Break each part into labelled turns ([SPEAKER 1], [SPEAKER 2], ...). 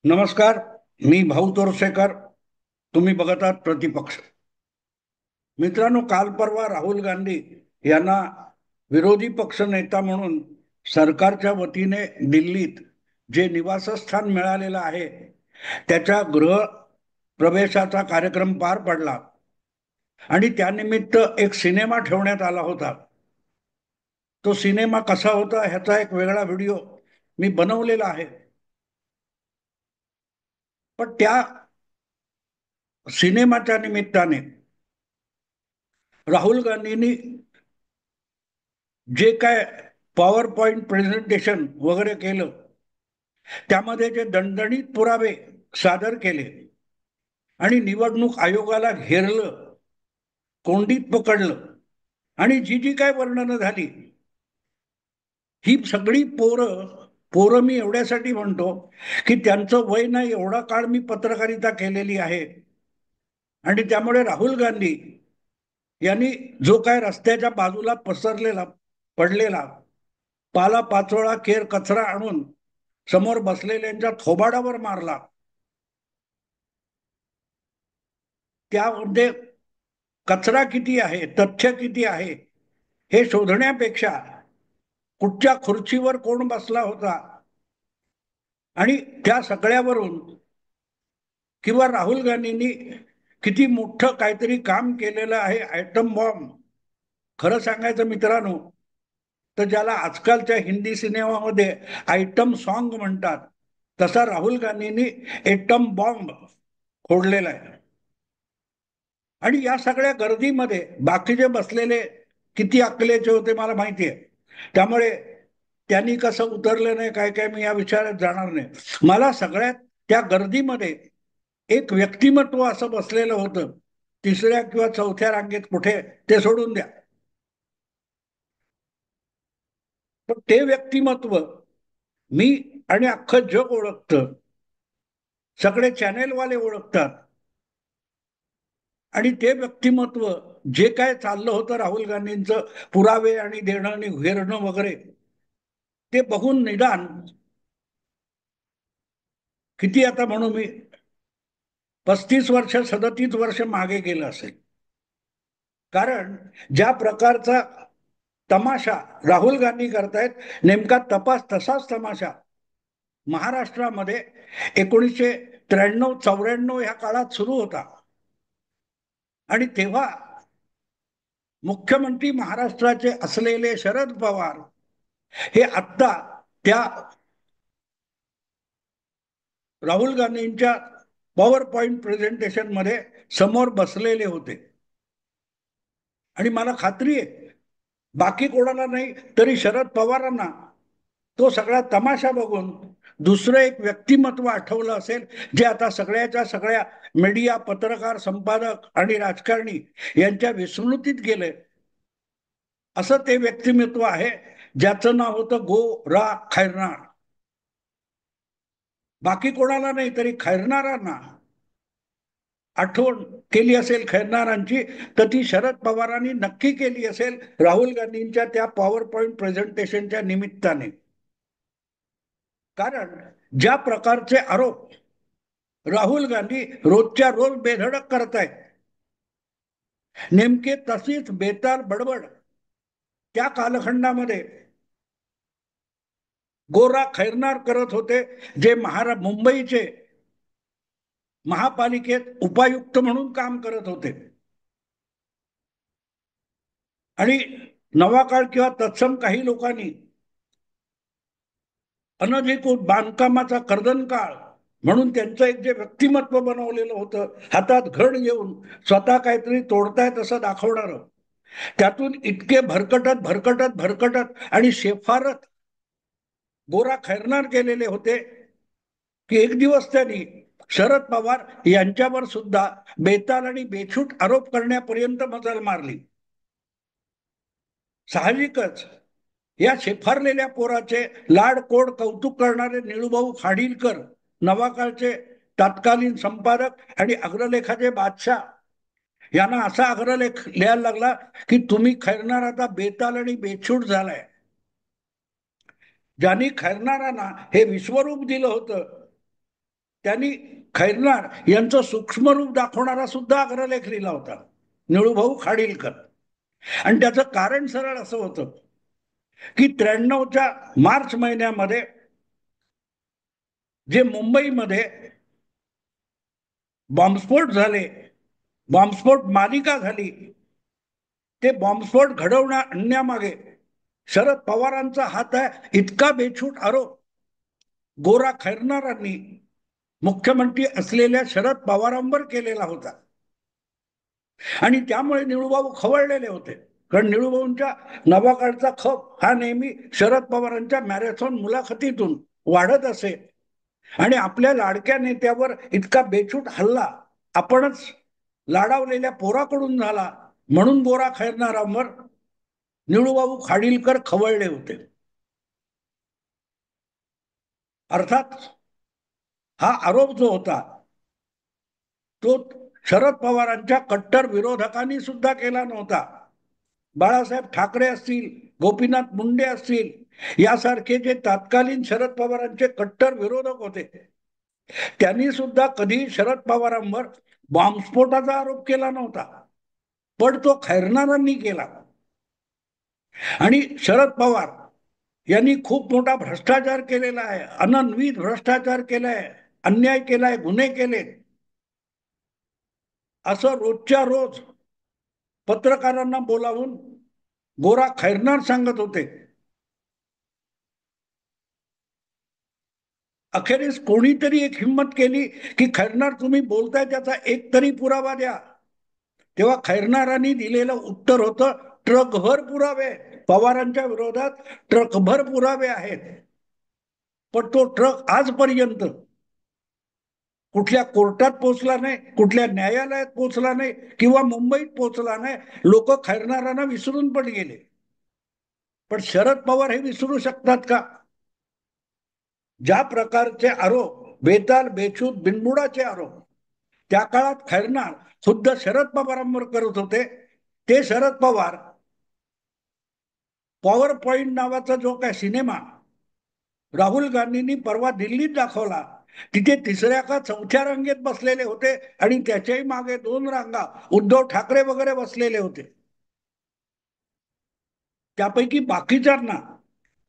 [SPEAKER 1] नमस्कार. मी भाऊ तोरसेकर. तुम्ही बघत आहात प्रतिपक्ष. मित्रांनो, काल परवा राहुल गांधी यांना विरोधी पक्ष नेता म्हणून सरकारच्या वतीने दिल्लीत जे निवासस्थान मिळालेलं आहे त्याच्या गृह प्रवेशाचा कार्यक्रम पार पडला आणि त्यानिमित्त एक सिनेमा ठेवण्यात आला होता. तो सिनेमा कसा होता ह्याचा एक वेगळा व्हिडिओ मी बनवलेला आहे. पण त्या सिनेमाच्या निमित्ताने राहुल गांधींनी जे काय पॉवर पॉइंट प्रेझेंटेशन वगैरे केलं त्यामध्ये जे दणदणीत पुरावे सादर केले आणि निवडणूक आयोगाला घेरलं, कोंडीत पकडलं आणि जी जी काय वर्णनं झाली, ही सगळी पोरं पोरं मी एवढ्यासाठी म्हणतो की त्यांचं वय नाही एवढा काळ मी पत्रकारिता केलेली आहे. आणि त्यामुळे राहुल गांधी यांनी जो काय रस्त्याच्या बाजूला पसरलेला पडलेला पाला पाचोळा केर कचरा आणून समोर बसलेल्यांच्या थोबाडावर मारला, त्यामध्ये कचरा किती आहे, तथ्य किती आहे हे शोधण्यापेक्षा कुठच्या खुर्चीवर कोण बसला होता आणि त्या सगळ्यावरून किंवा राहुल गांधींनी किती मोठं काहीतरी काम केलेलं आहे, आयटम बॉम्ब. खरं सांगायचं मित्रांनो, तर ज्याला आजकालच्या हिंदी सिनेमामध्ये आयटम सॉन्ग म्हणतात, तसा राहुल गांधींनी एटम बॉम्ब फोडलेला आहे. आणि या सगळ्या गर्दीमध्ये बाकीचे बसलेले किती अकलेचे होते मला माहिती आहे. त्यामुळे त्यांनी कसं उतरलं नाही काय काय मी या विचारात जाणार नाही. मला सगळ्यात त्या गर्दीमध्ये एक व्यक्तिमत्व असं बसलेलं होतं, तिसऱ्या किंवा चौथ्या रांगेत कुठे ते सोडून द्या, पण ते व्यक्तिमत्व मी आणि अख्खं जग ओळखतं, सगळे चॅनेलवाले ओळखतात. आणि ते व्यक्तिमत्व जे काय चाललं होतं राहुल गांधींचं पुरावे आणि देणं आणि घेरणं वगैरे, ते बघून निदान किती आता म्हणू मी 35 वर्ष 37 वर्ष मागे गेलं असेल. कारण ज्या प्रकारचा तमाशा राहुल गांधी करतायत, नेमका तपास तसाच तमाशा महाराष्ट्रामध्ये 1993-94 ह्या काळात सुरू होता. आणि तेव्हा मुख्यमंत्री महाराष्ट्राचे असलेले शरद पवार हे आत्ता त्या राहुल गांधींच्या पॉवर पॉइंट प्रेझेंटेशन मध्ये समोर बसलेले होते. आणि मला खात्री आहे बाकी कोणाला नाही तरी शरद पवारांना तो सगळा तमाशा बघून दुसरं एक व्यक्तिमत्व आठवलं असेल, जे आता सगळ्याच्या सगळ्या मीडिया, पत्रकार, संपादक आणि राजकारणी यांच्या विस्मृतीत गेले. असं ते व्यक्तिमत्व आहे ज्याचं नाव होतं गो रा खैरनार. बाकी कोणाला नाही तरी खैरनारांना आठवण केली असेल खैरनारांची, तर ती शरद पवारांनी नक्की केली असेल राहुल गांधींच्या त्या पॉवर पॉइंट प्रेझेंटेशनच्या निमित्ताने. कारण ज्या प्रकारचे आरोप राहुल गांधी रोजच्या रोज बेधडक करतायत, नेमके तशीच बेताल बडबड त्या कालखंडामध्ये गोरा खैरनार करत होते, जे मुंबईचे महापालिकेत उपायुक्त म्हणून काम करत होते. आणि नवा काळ किंवा तत्सम काही लोकांनी अनधिकृत बांधकामाचा कर्दनकाळ म्हणून त्यांचं एक जे व्यक्तिमत्व बनवलेलं होतं, हातात घड घेऊन स्वतः काहीतरी तोडतायत असं दाखवणारं, त्यातून इतके भरकटत भरकटत भरकटत आणि शेफारत गोरा खैरनार केलेले होते की एक दिवस त्यांनी शरद पवार यांच्यावर सुद्धा बेताल आणि बेछूट आरोप करण्यापर्यंत मजल मारली. साहजिकच या शेफारलेल्या पोराचे लाडकोड कौतुक करणारे निळूभाऊ खाडीलकर, नवाकाळचे तत्कालीन संपादक आणि अग्रलेखाचे बादशाह, यांना असा अग्रलेख लिहायला लागला की तुम्ही खैरनार आता बेताल आणि बेछूट झालाय. ज्यांनी खैरनारांना हे विश्वरूप दिलं होतं त्यांनी खैरनार यांचं सूक्ष्म रूप दाखवणारा सुद्धा अग्रलेख लिहिला होता, निळूभाऊ खाडीलकर. आणि त्याचं कारण सरळ असं होतं की 93च्या मार्च महिन्यामध्ये जे मुंबईमध्ये बॉम्बस्फोट झाले, बॉम्बस्फोट मालिका झाली, ते बॉम्बस्फोट आणण्यामागे शरद पवारांचा हात आहे, इतका बेछूट आरोप गोरा खैरनारांनी मुख्यमंत्री असलेल्या शरद पवारांवर केलेला होता. आणि त्यामुळे निळूभाऊ खवळलेले होते, कारण निळूभाऊंच्या नवाकाळचा खप हा नेहमी शरद पवारांच्या मॅरेथॉन मुलाखतीतून वाढत असे. आणि आपल्या लाडक्या नेत्यावर इतका बेछूट हल्ला आपणच लाडावलेल्या पोराकडून झाला, म्हणून गोरा खैरनारांवर निळूभाऊ खाडीलकर खवळले होते. अर्थात हा आरोप जो होता तो शरद पवारांच्या कट्टर विरोधकांनी सुद्धा केला नव्हता. बाळासाहेब ठाकरे असतील, गोपीनाथ मुंडे असतील, यासारखे जे तत्कालीन शरद पवारांचे कट्टर विरोधक होते, त्यांनी सुद्धा कधी शरद पवारांवर बॉम्बस्फोटाचा आरोप केला नव्हता, पण तो खैरनारांनी केला. आणि शरद पवार यांनी खूप मोठा भ्रष्टाचार केलेला आहे, अनन्वित भ्रष्टाचार केलाय, अन्याय केलाय, गुन्हे केले, असं रोजच्या रोज पत्रकारांना बोलावून गोरा खैरनार सांगत होते. अखेरीस कोणीतरी एक हिंमत केली की खैरनार तुम्ही बोलताय त्याचा एक तरी पुरावा द्या. तेव्हा खैरनारांनी दिलेलं उत्तर होतं, ट्रकभर पुरावे, पवारांच्या विरोधात ट्रकभर पुरावे आहेत, पण तो ट्रक आजपर्यंत कुठल्या कोर्टात पोहोचला नाही, कुठल्या न्यायालयात पोहोचला नाही, किंवा मुंबईत पोहोचला नाही. लोक खैरनारांना विसरून पण गेले, पण शरद पवार हे विसरू शकतात का? ज्या प्रकारचे आरोप, बेताल बेछूत बिनबुडाचे आरोप त्या काळात खैरनार खुद्द शरद पवारांवर करत होते, ते शरद पवार पॉवर पॉइंट नावाचा जो काय सिनेमा राहुल गांधींनी परवा दिल्लीत दाखवला, तिथे तिसऱ्या का चौथ्या रांगेत बसलेले होते आणि त्याच्याही मागे 2 रांगा उद्धव ठाकरे वगैरे बसलेले होते. त्यापैकी बाकीच्यांना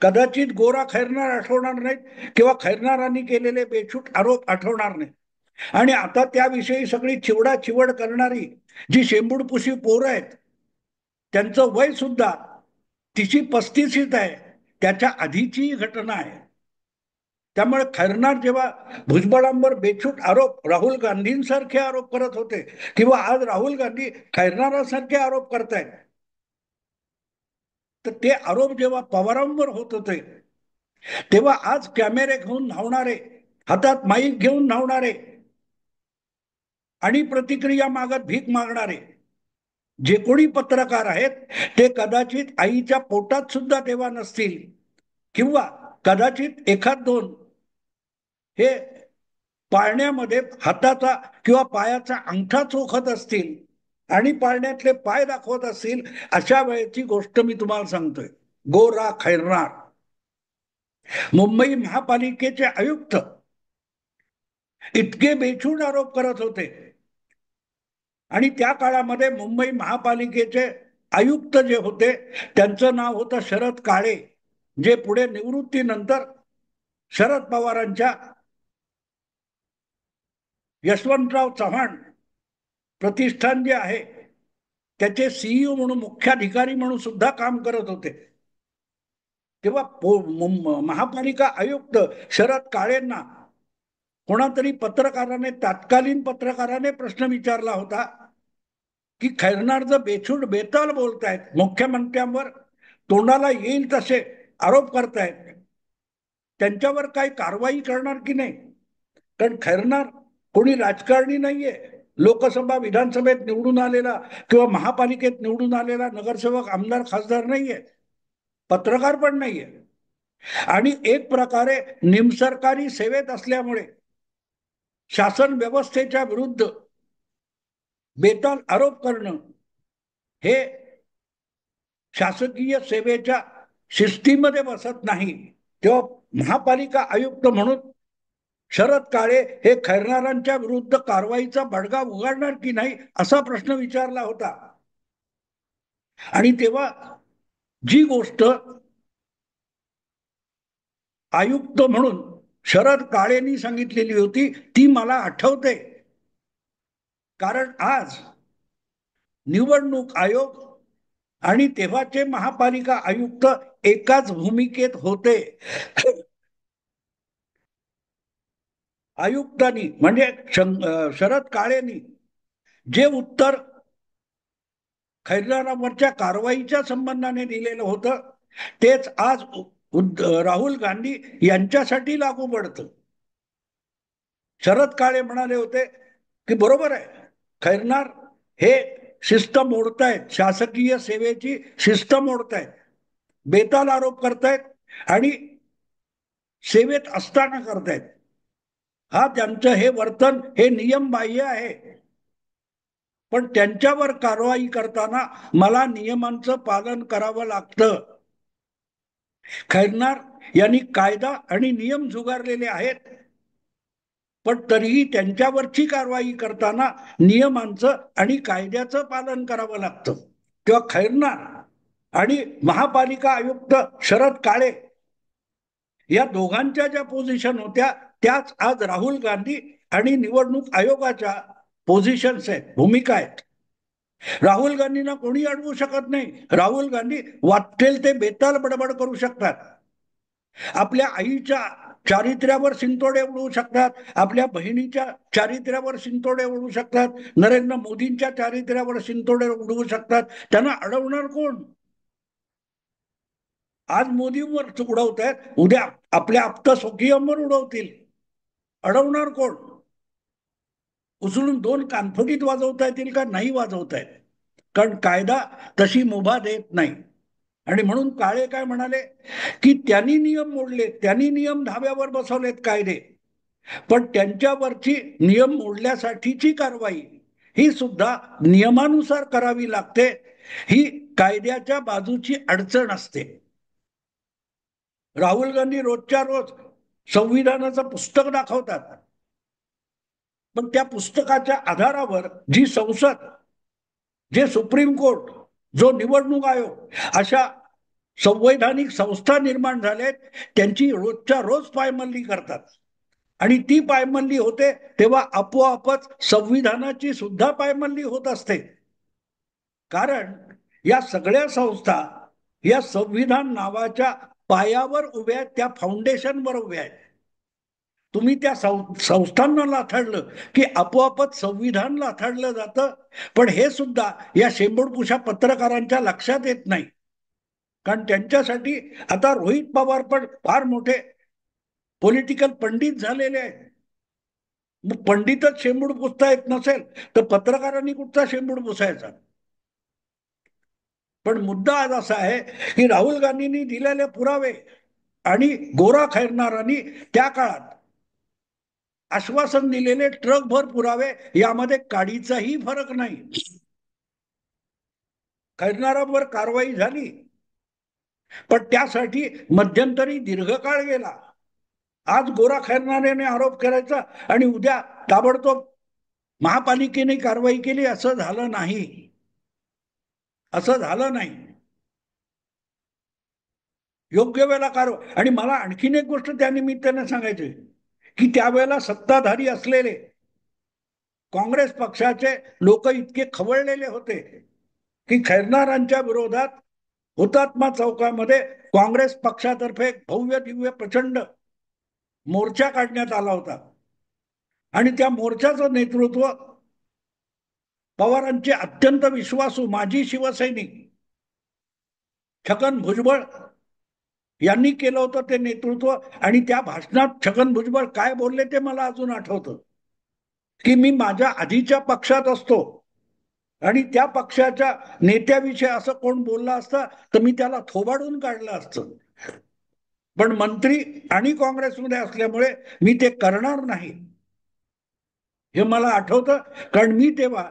[SPEAKER 1] कदाचित गोरा खैरनार आठवणार नाहीत किंवा खैरनारांनी केलेले बेछूट आरोप आठवणार नाहीत. आणि आता त्याविषयी सगळी चिवडा चिवड करणारी जी शेंबूडपुशी पोरं आहेत, त्यांचं वय सुद्धा 30-35 आहे, त्याच्या आधीची घटना आहे. त्यामुळे खैरनार जेव्हा भुजबळांवर बेछूट आरोप, राहुल गांधींसारखे आरोप करत होते, किंवा आज राहुल गांधी खैरनारांसारखे आरोप करतायत, तर ते आरोप जेव्हा पवारांवर होत होते, तेव्हा आज कॅमेरे घेऊन धावणारे, हातात माईक घेऊन धावणारे आणि प्रतिक्रिया मागत भीक मागणारे जे कोणी पत्रकार आहेत, ते कदाचित आईच्या पोटात सुद्धा तेव्हा नसतील, किंवा कदाचित एखाद दोन हे पाळण्यामध्ये हाताचा किंवा पायाचा अंगठा चोखत असतील आणि पाळण्यातले पाय दाखवत असतील. अशा वेळेची गोष्ट मी तुम्हाला सांगतोय. गोरा खैरनार मुंबई महापालिकेचे आयुक्त इतके बेछूट आरोप करत होते, आणि त्या काळामध्ये मुंबई महापालिकेचे आयुक्त जे होते त्यांचं नाव होतं शरद काळे, जे पुढे निवृत्तीनंतर शरद पवारांच्या यशवंतराव चव्हाण प्रतिष्ठान जे आहे त्याचे सीईओ म्हणून, मुख्याधिकारी म्हणून सुद्धा काम करत होते. तेव्हा महापालिका आयुक्त शरद काळेंना कोणातरी पत्रकाराने, तत्कालीन पत्रकाराने प्रश्न विचारला होता की खैरनार जर बेछूट बेताल बोलतायत, मुख्यमंत्र्यांवर तोंडाला येईल तसे आरोप करतायत, त्यांच्यावर काही कारवाई करणार की नाही? कारण खैरनार कोणी राजकारणी नाहीये, लोकसभा विधानसभेत निवडून आलेला किंवा महापालिकेत निवडून आलेला नगरसेवक, आमदार, खासदार नाहीये, पत्रकार पण नाहीये, आणि एक प्रकारे निमसरकारी सेवेत असल्यामुळे शासन व्यवस्थेच्या विरुद्ध बेताल आरोप करणं हे शासकीय सेवेच्या शिस्तीमध्ये बसत नाही. तेव्हा महापालिका आयुक्त म्हणून शरद काळे हे खैरनारांच्या विरुद्ध कारवाईचा बडगा उगारणार की नाही असा प्रश्न विचारला होता. आणि तेव्हा जी गोष्ट आयुक्त म्हणून शरद काळेंनी सांगितलेली होती ती मला आठवते. कारण आज निवडणूक आयोग आणि तेव्हाचे महापालिका आयुक्त एकाच भूमिकेत होते. आयुक्तांनी म्हणजे शरद काळेंनी जे उत्तर खैरनारांवरच्या कारवाईच्या संबंधाने दिलेलं होतं तेच आज राहुल गांधी यांच्यासाठी लागू पडतं. शरद काळे म्हणाले होते की बरोबर आहे, खैरनार हे शिस्त मोडतायत, शासकीय सेवेची शिस्त मोडतायत, बेताल आरोप करतायत आणि सेवेत असताना करतायत. हा त्यांचं हे वर्तन हे नियमबाह्य आहे. पण त्यांच्यावर कारवाई करताना मला नियमांचं पालन करावं लागतं. खैरनार यांनी कायदा आणि नियम झुगारलेले आहेत, पण तरीही त्यांच्यावरची कारवाई करताना नियमांचं आणि कायद्याचं पालन करावं लागतं. तेव्हा खैरनार आणि महापालिका आयुक्त शरद काळे या दोघांच्या ज्या पोझिशन होत्या त्याच आज राहुल गांधी आणि निवडणूक आयोगाच्या पोझिशन्स आहेत, भूमिका आहेत. राहुल गांधींना कोणी अडवू शकत नाही. राहुल गांधी वाटेल ते बेताल बडबड करू शकतात. आपल्या आईच्या चारित्र्यावर शिंतोडे उडवू शकतात, आपल्या बहिणीच्या चारित्र्यावर शिंतोडे उडवू शकतात, नरेंद्र मोदींच्या चारित्र्यावर शिंतोडे उडवू शकतात. त्यांना अडवणार कोण? आज मोदींवर उडवत आहेत, उद्या आपल्या आप्त स्वकीयांवर उडवतील. अडवणार कोण? उचलून दोन कानफटीत वाजवता येतील का? नाही वाजवता येत. कारण कायदा तशी मुभा देत नाही. आणि म्हणून काळे काय म्हणाले की त्यांनी नियम मोडलेत, त्यांनी नियम धाब्यावर बसवलेत कायदे, पण त्यांच्यावरची नियम मोडल्यासाठीची कारवाई ही सुद्धा नियमानुसार करावी लागते. ही कायद्याच्या बाजूची अडचण असते. राहुल गांधी रोजच्या रोज संविधानाचं पुस्तक दाखवतात, पण त्या पुस्तकाच्या आधारावर जी संसद, जे सुप्रीम कोर्ट, जो निवडणूक आयोग अशा संवैधानिक संस्था निर्माण झाल्यात त्यांची रोजच्या रोज पायमल्ली करतात. आणि ती पायमल्ली होते तेव्हा आपोआपच संविधानाची सुद्धा पायमल्ली होत असते. कारण या सगळ्या संस्था या संविधान नावाच्या पायावर उभ्या आहेत, त्या फाउंडेशनवर उभ्या आहेत. तुम्ही त्या संस्थांना लाथाडलं की आपोआपच संविधान लाथाडलं जातं. पण हे सुद्धा या शेंबूडपुषा पत्रकारांच्या लक्षात येत नाही. कारण त्यांच्यासाठी आता रोहित पवार पण फार मोठे पॉलिटिकल पंडित झालेले आहेत. मग पंडितच शेंबूड पुसता येत नसेल तर पत्रकारांनी कुठचा शेंबूड पुसायचा? पण मुद्दा आज असा आहे की राहुल गांधींनी दिलेले पुरावे आणि गोरा खैरनारांनी त्या काळात आश्वासन दिलेले ट्रकभर पुरावे यामध्ये काडीचाही फरक नाही. खैरनारांवर कारवाई झाली, पण त्यासाठी मध्यंतरी दीर्घकाळ गेला. आज गोरा खैरनाराने आरोप करायचा आणि उद्या ताबडतोब महापालिकेने कारवाई केली, असं झालं नाही. असं झालं नाही. योग्य वेळेला कारवाई. आणि मला आणखीन एक गोष्ट त्या निमित्ताने सांगायची की त्यावेळेला सत्ताधारी असलेले काँग्रेस पक्षाचे लोक इतके खवळलेले होते की खैरनारांच्या विरोधात हुतात्मा चौकामध्ये काँग्रेस पक्षातर्फे भव्य दिव्य प्रचंड मोर्चा काढण्यात आला होता. आणि त्या मोर्चाचं नेतृत्व पवारांचे अत्यंत विश्वासू माजी शिवसैनिक छगन भुजबळ यांनी केलं होतं ते नेतृत्व. आणि त्या भाषणात छगन भुजबळ काय बोलले ते मला अजून आठवतं की मी माझ्या आधीच्या पक्षात असतो आणि त्या पक्षाच्या नेत्याविषयी असं कोण बोलला असता तर मी त्याला थोबाडून काढलं असतं, पण मंत्री आणि काँग्रेसमध्ये असल्यामुळे मी ते करणार नाही, हे मला आठवतं. कारण मी तेव्हा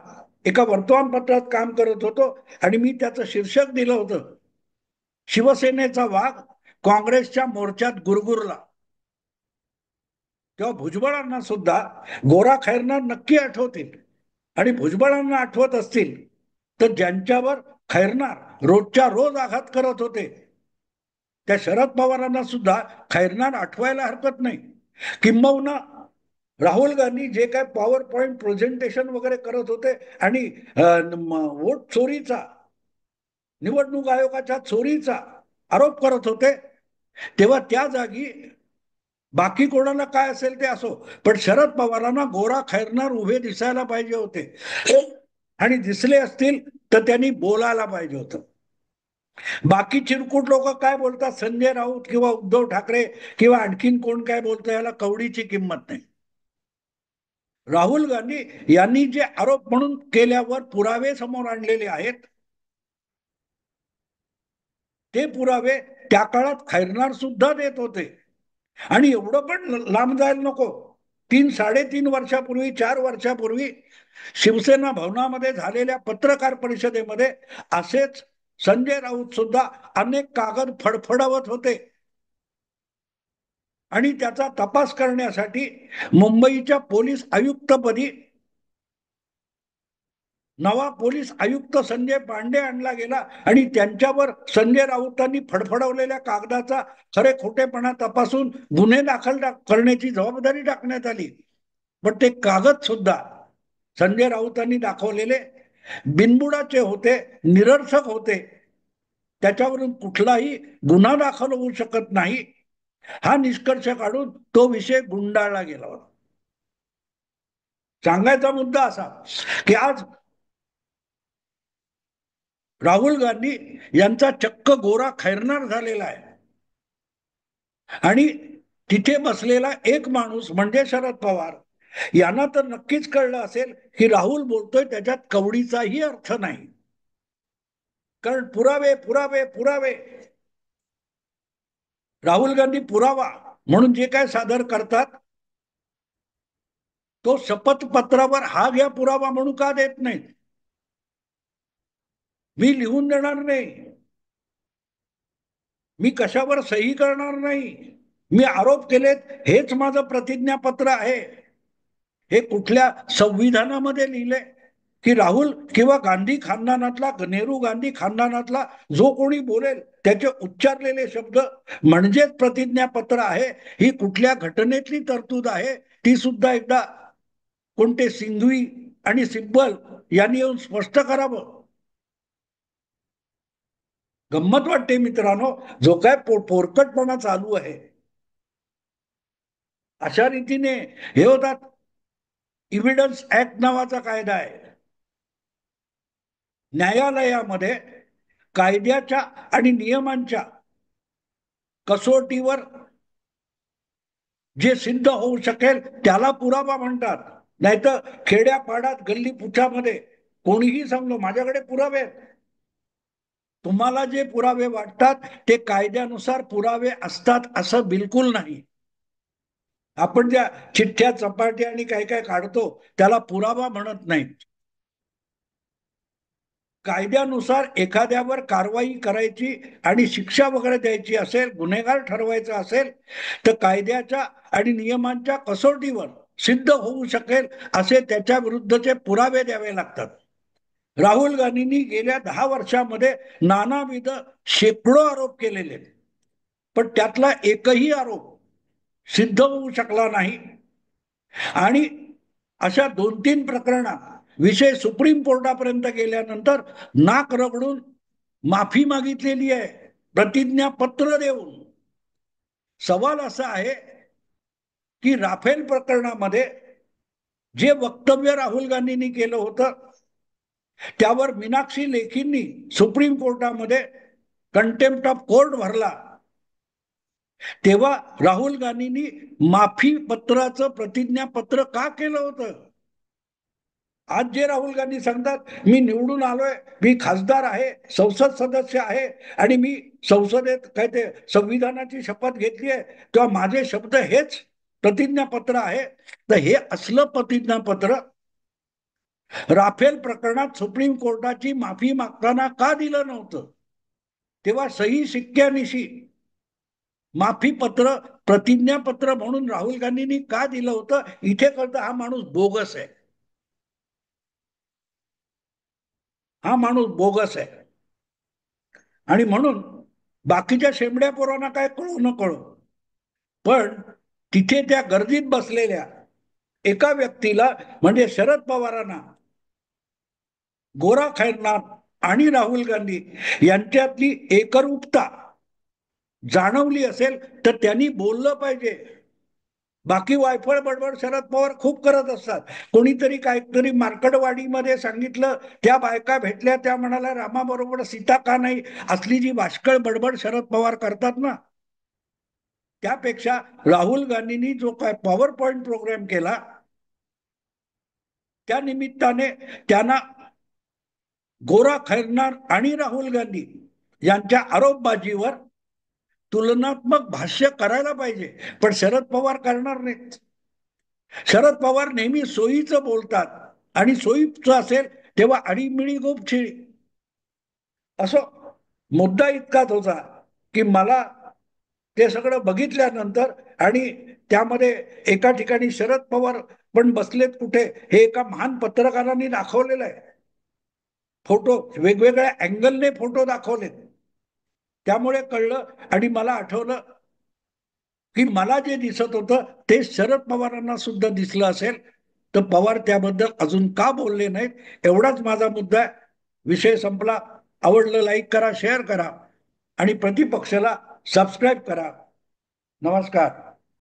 [SPEAKER 1] एका वर्तमानपत्रात काम करत होतो आणि मी त्याचं शीर्षक दिलं होतं, शिवसेनेचा वाघ काँग्रेसच्या मोर्चात गुरगुरला. तेव्हा भुजबळांना सुद्धा गोरा खैरनार नक्की आठवतील. आणि भुजबळांना आठवत असतील तर ज्यांच्यावर खैरनार रोजच्या रोज आघात करत होते त्या शरद पवारांना सुद्धा खैरनार आठवायला हरकत नाही. किंबहुना राहुल गांधी जे काय पॉवर पॉइंट प्रेझेंटेशन वगैरे करत होते आणि वोट चोरीचा, निवडणूक आयोगाच्या चोरीचा आरोप करत होते, तेव्हा त्या जागी बाकी कोणाला काय असेल ते असो, पण शरद पवारांना गोरा खैरनार उभे दिसायला पाहिजे होते. आणि दिसले असतील तर त्यांनी बोलायला पाहिजे होतं. बाकी चिरकुट लोक काय बोलतात, संजय राऊत किंवा उद्धव ठाकरे किंवा आणखीन कोण काय बोलतं, याला कवडीची किंमत नाही. राहुल गांधी यांनी जे आरोप म्हणून केल्यावर पुरावे समोर आणलेले आहेत, ते पुरावे त्या काळात खैरनार सुद्धा देत होते. आणि एवढं पण लांब जायला नको, 3-3.5 वर्षापूर्वी, 4 वर्षापूर्वी शिवसेना भवनामध्ये झालेल्या पत्रकार परिषदेमध्ये असेच संजय राऊत सुद्धा अनेक कागद फडफडवत होते. आणि त्याचा तपास करण्यासाठी मुंबईच्या पोलीस आयुक्तपदी नवा पोलीस आयुक्त संजय पांडे आणला गेला आणि त्यांच्यावर संजय राऊतांनी फडफडवलेल्या कागदाचा खरे खोटेपणा तपासून गुन्हे दाखल करण्याची जबाबदारी टाकण्यात आली. पण ते कागद सुद्धा संजय राऊतांनी दाखवलेले बिनबुडाचे होते, निरर्थक होते. त्याच्यावरून कुठलाही गुन्हा दाखल होऊ शकत नाही हा निष्कर्ष काढून तो विषय गुंडाळला गेला होता. सांगायचा मुद्दा असा की आज राहुल गांधी यांचा चक्क गोरा खैरनार झालेला आहे. आणि तिथे बसलेला एक माणूस म्हणजे शरद पवार यांना तर नक्कीच कळलं असेल की राहुल बोलतोय त्याच्यात कवडीचाही अर्थ नाही. कारण पुरावे पुरावे पुरावे, राहुल गांधी पुरावा म्हणून जे काय सादर करतात तो शपथपत्रावर हा घ्या पुरावा म्हणून का देत नाहीत. मी लिहून देणार नाही, मी कशावर सही करणार नाही, मी आरोप केलेत हेच माझं प्रतिज्ञापत्र आहे. हे कुठल्या संविधानामध्ये लिहिले की राहुल किंवा गांधी खानदानातला, नेहरू गांधी खानदानातला जो कोणी बोलेल त्याचे उच्चारलेले शब्द म्हणजेच प्रतिज्ञापत्र आहे, ही कुठल्या घटनेतली तरतूद आहे ती सुद्धा एकदा कोणते सिंघवी आणि सिब्बल यांनी येऊन स्पष्ट करावं. गंमत वाटते मित्रांनो, जो काय पोरकटपणा चालू आहे अशा रीतीने हे होतात. इव्हिडन्स ऍक्ट नावाचा कायदा आहे. न्यायालयामध्ये कायद्याच्या आणि नियमांच्या कसोटीवर जे सिद्ध होऊ शकेल त्याला पुरावा म्हणतात. नाहीतर खेड्यापाड्यात गल्ली पुछामध्ये कोणीही सांगलो माझ्याकडे पुरावे आहेत, तुम्हाला जे पुरावे वाटतात ते कायद्यानुसार पुरावे असतात असं बिलकुल नाही. आपण ज्या चिठ्ठ्या चपाट्या आणि काय काय काढतो त्याला पुरावा म्हणत नाहीत. कायद्यानुसार एखाद्यावर कारवाई करायची आणि शिक्षा वगैरे द्यायची असेल, गुन्हेगार ठरवायचा असेल तर कायद्याच्या आणि नियमांच्या कसोटीवर सिद्ध होऊ शकेल असे त्याच्या विरुद्धचे पुरावे द्यावे लागतात. राहुल गांधींनी गेल्या 10 वर्षामध्ये नानाविध शेकडो आरोप केलेले, पण त्यातला एकही आरोप सिद्ध होऊ शकला नाही. आणि अशा 2-3 प्रकरणात विषय सुप्रीम कोर्टापर्यंत गेल्यानंतर नाक रगडून माफी मागितलेली आहे, प्रतिज्ञापत्र देऊन. सवाल असा आहे की राफेल प्रकरणामध्ये जे वक्तव्य राहुल गांधींनी केलं होतं त्यावर मीनाक्षी लेखींनी सुप्रीम कोर्टामध्ये कंटेम्प्ट ऑफ कोर्ट भरला, तेव्हा राहुल गांधींनी माफी पत्राचं प्रतिज्ञापत्र का केलं होतं. आज जे राहुल गांधी सांगतात मी निवडून आलोय, मी खासदार आहे, संसद सदस्य आहे आणि मी संसदेत काय ते संविधानाची शपथ घेतली आहे, तेव्हा माझे शब्द हेच प्रतिज्ञापत्र आहे. तर हे असलं प्रतिज्ञापत्र राफेल प्रकरणात सुप्रीम कोर्टाची माफी मागताना का दिलं नव्हतं. तेव्हा सही शिक्क्यानिशी माफी पत्र, प्रतिज्ञापत्र म्हणून राहुल गांधींनी का दिलं होतं, इथे कळतं हा माणूस बोगस आहे. हा माणूस बोगस आहे. आणि म्हणून बाकीच्या शेंबड्या पोरांना काय कळू न कळू, पण तिथे त्या गर्दीत बसलेल्या एका व्यक्तीला म्हणजे शरद पवारांना गोरा खैरनार आणि राहुल गांधी यांच्यातली एकरूपता जाणवली असेल तर त्यांनी बोललं पाहिजे. बाकी वायफळ बडबड शरद पवार खूप करत असतात. कोणीतरी काहीतरी मार्कडवाडीमध्ये सांगितलं, त्या बायका भेटल्या, त्या म्हणाल्या रामाबरोबर सीता का नाही, असली जी वाष्कळ बडबड शरद पवार करतात ना, त्यापेक्षा राहुल गांधींनी जो काय पॉवर पॉइंट प्रोग्राम केला त्या निमित्ताने त्यांना गोरा खैरनार आणि राहुल गांधी यांच्या आरोपबाजीवर तुलनात्मक भाष्य करायला पाहिजे. पण शरद पवार करणार नाहीत. शरद पवार नेहमी सोयीचं बोलतात आणि सोयीचं असेल तेव्हा अडीमिळी गोपछिळी. असं मुद्दा इतकाच होता की मला ते सगळं बघितल्यानंतर आणि त्यामध्ये एका ठिकाणी शरद पवार पण बसलेत कुठे हे एका महान पत्रकारांनी दाखवलेलं आहे. फोटो वेगवेगळ्या अँगलने फोटो दाखवलेत. त्यामुळे कळलं आणि मला आठवलं की मला जे दिसत होतं ते शरद पवारांना सुद्धा दिसलं असेल, तर पवार त्याबद्दल अजून का बोलले नाहीत, एवढाच माझा मुद्दा आहे. विषय संपला. आवडलं लाईक करा, शेअर करा आणि प्रतिपक्षाला सबस्क्राईब करा. नमस्कार.